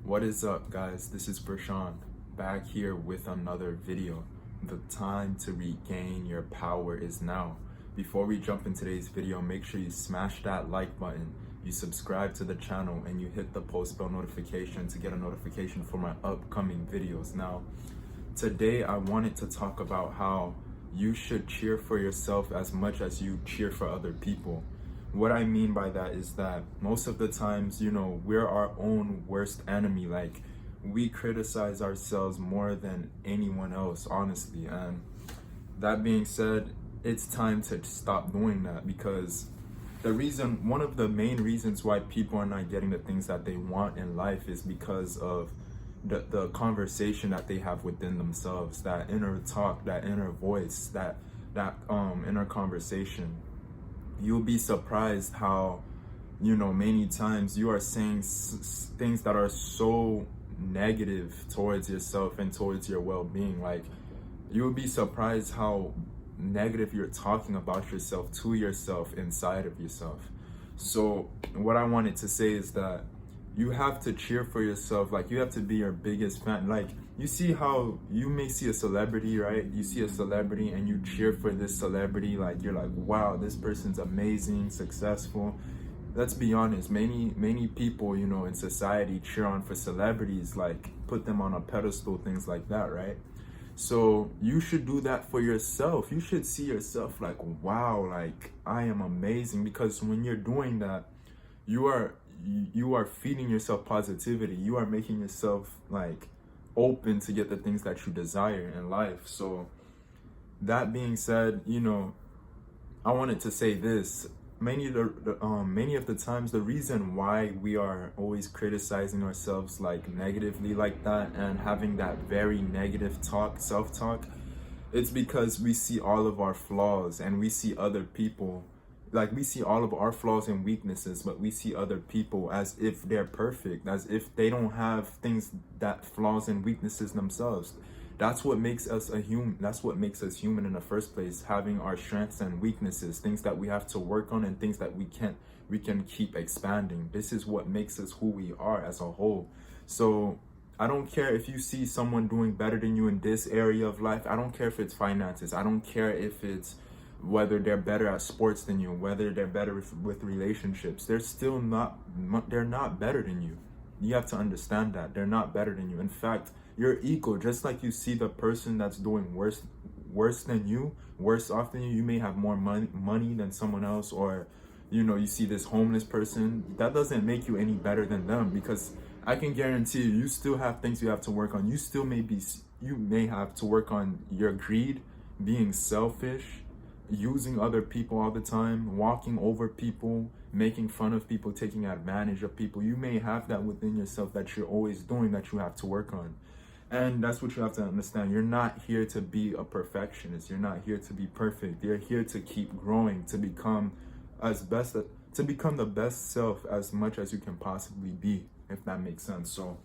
What is up, guys? This is Vershonc, back here with another video. The time to regain your power is now. Before we jump in today's video, make sure you smash that like button, you subscribe to the channel, and you hit the post bell notification to get a notification for my upcoming videos. Now, today I wanted to talk about how you should cheer for yourself as much as you cheer for other people. What I mean by that is that most of the times, we're our own worst enemy. Like, we criticize ourselves more than anyone else, honestly. And that being said, it's time to stop doing that, because one of the main reasons why people are not getting the things that they want in life is because of the conversation that they have within themselves, that inner talk, that inner voice, that inner conversation. You'll be surprised how, many times you are saying things that are so negative towards yourself and towards your well-being. Like, you'll be surprised how negative you're talking about yourself to yourself inside of yourself. So what I wanted to say is that you have to cheer for yourself. Like, you have to be your biggest fan. Like, you see how you may see a celebrity, right? You see a celebrity and you cheer for this celebrity. Like, you're like, wow, this person's amazing, successful. Let's be honest, many people, in society cheer on for celebrities, like put them on a pedestal, things like that, right? So you should do that for yourself. You should see yourself like, wow, like, I am amazing. Because when you're doing that, you are feeding yourself positivity. You are making yourself like open to get the things that you desire in life. So that being said, I wanted to say this. Many of the times, the reason why we are always criticizing ourselves like negatively like that and having that very negative self-talk, it's because we see all of our flaws and we see other people. Like, we see all of our flaws and weaknesses, but we see other people as if they're perfect, as if they don't have flaws and weaknesses themselves. That's what makes us a human. That's what makes us human in the first place, having our strengths and weaknesses, things that we have to work on and things that we can keep expanding. This is what makes us who we are as a whole. So I don't care if you see someone doing better than you in this area of life. I don't care if it's finances. I don't care if it's whether they're better at sports than you, whether they're better with relationships. They're not better than you. You have to understand that they're not better than you. In fact, you're equal. Just like you see the person that's doing worse than you, worse off than you. You may have more money than someone else, or you see this homeless person. That doesn't make you any better than them, because I can guarantee you still have things you have to work on. You may have to work on your greed, being selfish, using other people all the time, walking over people, making fun of people, taking advantage of people. You may have that within yourself that you're always doing, that you have to work on. And that's what you have to understand. You're not here to be a perfectionist. You're not here to be perfect. You're here to keep growing, to become the best self as much as you can possibly be, if that makes sense. So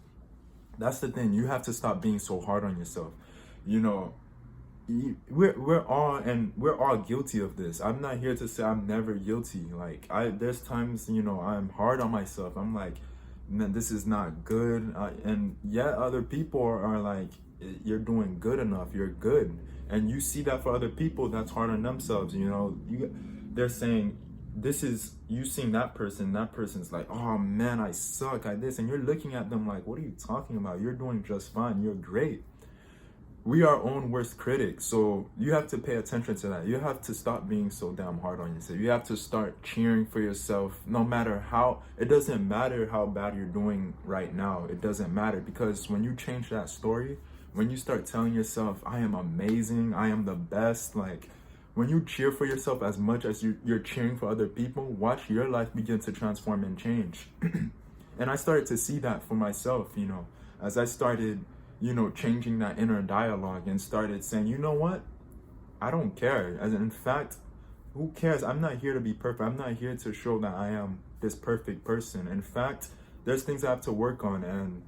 that's the thing. You have to stop being so hard on yourself. We're all guilty of this. I'm not here to say I'm never guilty. Like, there's times, I'm hard on myself. I'm like, man, this is not good. And yet other people are like, you're doing good enough. You're good. And you see that for other people that's hard on themselves. They're saying, you seeing that person's like, oh man, I suck at this. And you're looking at them like, what are you talking about? You're doing just fine. You're great. We are our own worst critics. So you have to pay attention to that. You have to stop being so damn hard on yourself. You have to start cheering for yourself, it doesn't matter how bad you're doing right now. It doesn't matter, because when you change that story, when you start telling yourself, I am amazing, I am the best, like, when you cheer for yourself as much as you're cheering for other people, watch your life begin to transform and change. And I started to see that for myself, as I started changing that inner dialogue and started saying, you know what? I don't care. As in fact, who cares? I'm not here to be perfect. I'm not here to show that I am this perfect person. In fact, there's things I have to work on, and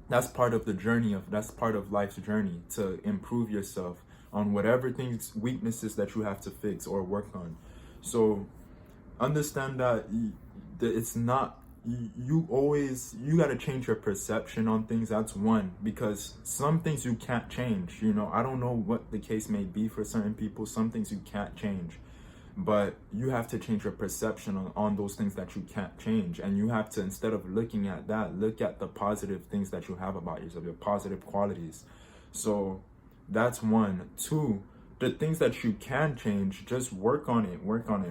that's part of life's journey, to improve yourself on whatever weaknesses that you have to fix or work on. So understand that it's not you got to change your perception on things. That's one, because some things you can't change. I don't know what the case may be for certain people. Some things you can't change, but you have to change your perception on those things that you can't change. And you have to, instead of looking at that, look at the positive things that you have about yourself, your positive qualities. So that's one. Two, the things that you can change, just work on it.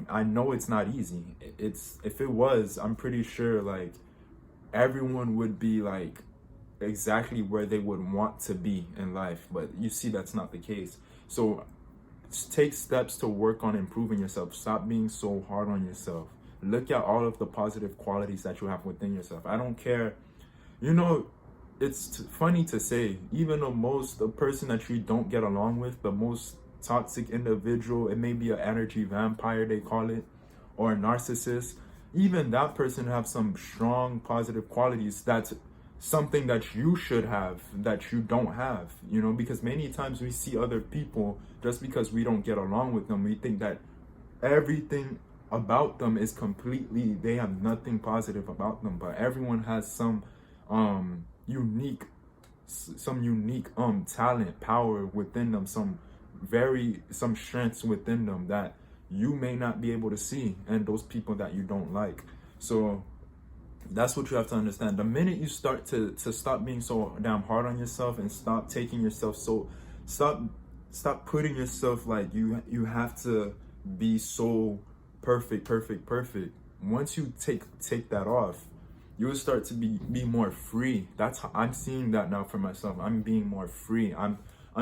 I know it's not easy. If it was, I'm pretty sure like everyone would be like exactly where they would want to be in life, but you see that's not the case. So take steps to work on improving yourself. Stop being so hard on yourself. Look at all of the positive qualities that you have within yourself. I don't care, it's funny to say, even the person that you don't get along with, the most toxic individual, it may be an energy vampire, they call it, or a narcissist, even that person have some strong positive qualities. That's something that you should have that you don't have, because many times we see other people, just because we don't get along with them, we think that everything about them is completely, they have nothing positive about them. But everyone has some unique talent, power within them, some strengths within them that you may not be able to see, and those people that you don't like. So that's what you have to understand. The minute you start to stop being so damn hard on yourself, and stop taking yourself stop putting yourself like you have to be so perfect. Once you take that off, you will start to be more free. That's how I'm seeing that now for myself. I'm being more free. I'm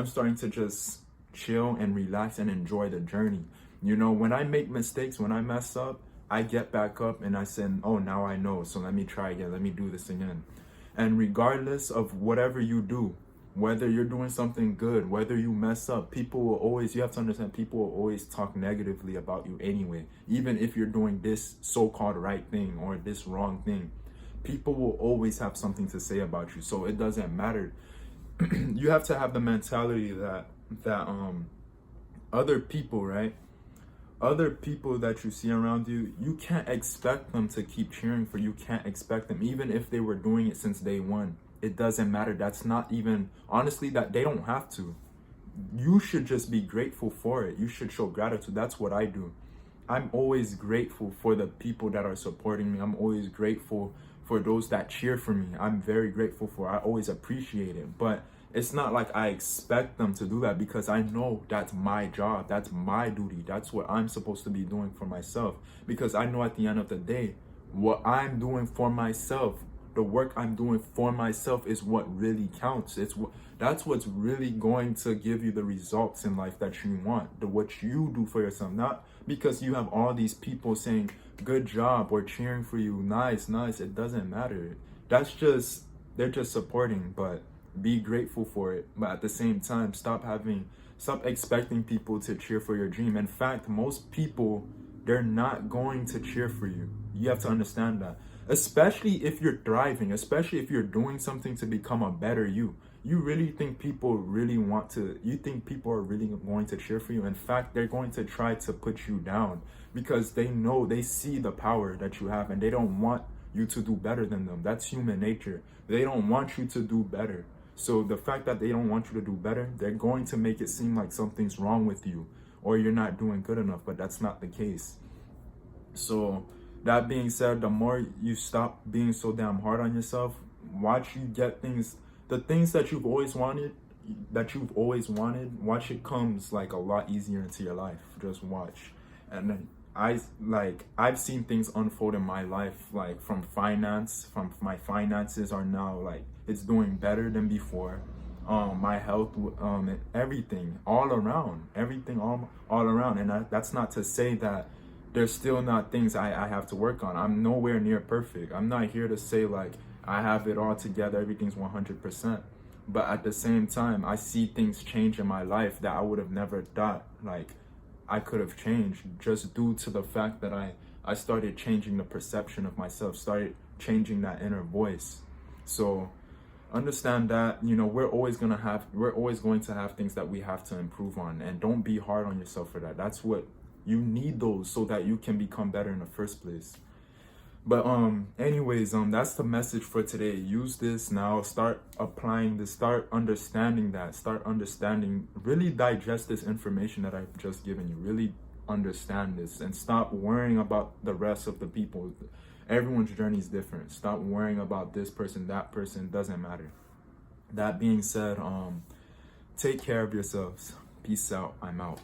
starting to just chill and relax and enjoy the journey. When I make mistakes, when I mess up, I get back up and I say, oh, now I know, so let me try again, let me do this again. And regardless of whatever you do, whether you're doing something good, whether you mess up, you have to understand, people will always talk negatively about you anyway. Even if you're doing this so-called right thing or this wrong thing, people will always have something to say about you. So it doesn't matter. You have to have the mentality that other people, right? Other people that you see around you, you can't expect them to keep cheering for you. Can't expect them, even if they were doing it since day one. It doesn't matter. That's not even, honestly, that they don't have to. You should just be grateful for it. You should show gratitude. That's what I do. I'm always grateful for the people that are supporting me. I'm always grateful for those that cheer for me. I'm very grateful for. I always appreciate it. But it's not like I expect them to do that, because I know that's my job. That's my duty. That's what I'm supposed to be doing for myself. Because I know at the end of the day, what I'm doing for myself, the work I'm doing for myself, is what really counts. That's what's really going to give you the results in life that you want. What you do for yourself, not because you have all these people saying good job or cheering for you, nice. It doesn't matter. They're just supporting, but be grateful for it. But at the same time, stop expecting people to cheer for your dream. In fact, most people, they're not going to cheer for you. You have to understand that. Especially if you're thriving, especially if you're doing something to become a better you. You really think people are really going to cheer for you? In fact, they're going to try to put you down, because they see the power that you have, and they don't want you to do better than them. That's human nature. They don't want you to do better. So the fact that they don't want you to do better, they're going to make it seem like something's wrong with you, or you're not doing good enough, but that's not the case. So that being said, the more you stop being so damn hard on yourself, watch you get the things that you've always wanted, watch it comes like a lot easier into your life. Just watch. And then I've seen things unfold in my life, like from my finances are now like, it's doing better than before. My health, everything all around. And that's not to say that there's still not things I have to work on. I'm nowhere near perfect. I'm not here to say like I have it all together, everything's 100%. But at the same time, I see things change in my life that I would have never thought like I could have changed, just due to the fact that I started changing the perception of myself, started changing that inner voice. So understand that, we're always going to have things that we have to improve on, and don't be hard on yourself for that. That's what you need, those, so that you can become better in the first place. But anyways, that's the message for today. Use this now, start applying this, start understanding that, really digest this information that I've just given you, really understand this, and stop worrying about the rest of the people. Everyone's journey is different. Stop worrying about this person, that person, doesn't matter. That being said, take care of yourselves. Peace out. I'm out.